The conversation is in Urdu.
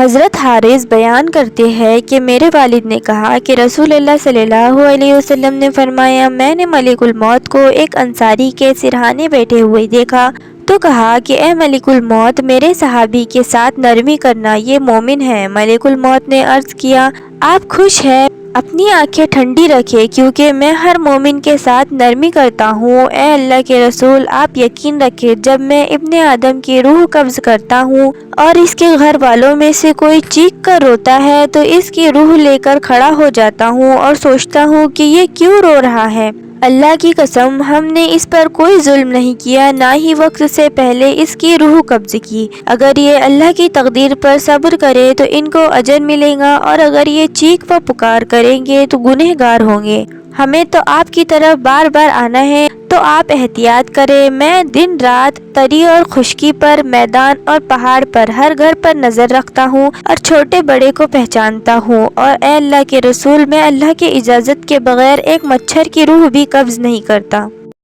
حضرت حارث بیان کرتے ہیں کہ میرے والد نے کہا کہ رسول اللہ صلی اللہ علیہ وسلم نے فرمایا، میں نے ملک الموت کو ایک انصاری کے سرہانے بیٹھے ہوئے دیکھا تو کہا کہ اے ملک الموت، میرے صحابی کے ساتھ نرمی کرنا، یہ مومن ہے۔ ملک الموت نے عرض کیا، آپ خوش ہیں؟ اپنی آنکھیں ٹھنڈی رکھیں کیونکہ میں ہر مومن کے ساتھ نرمی کرتا ہوں۔ اے اللہ کے رسول، آپ یقین رکھیں جب میں ابن آدم کی روح قبض کرتا ہوں اور اس کے گھر والوں میں سے کوئی چیخ کر روتا ہے تو اس کی روح لے کر کھڑا ہو جاتا ہوں اور سوچتا ہوں کہ یہ کیوں رو رہا ہے۔ اللہ کی قسم، ہم نے اس پر کوئی ظلم نہیں کیا، نہ ہی وقت سے پہلے اس کی روح قبض کی۔ اگر یہ اللہ کی تقدیر پر صبر کرے تو ان کو اجر ملے گا، اور اگر یہ چیخ و پکار کریں گے تو گنہگار ہوں گے۔ ہمیں تو آپ کی طرف بار بار آنا ہے، تو آپ احتیاط کریں۔ میں دن رات، تری اور خشکی پر، میدان اور پہاڑ پر، ہر گھر پر نظر رکھتا ہوں اور چھوٹے بڑے کو پہچانتا ہوں، اور اے اللہ کے رسول، میں اللہ کی اجازت کے بغیر ایک مچھر کی روح بھی قبض نہیں کرتا۔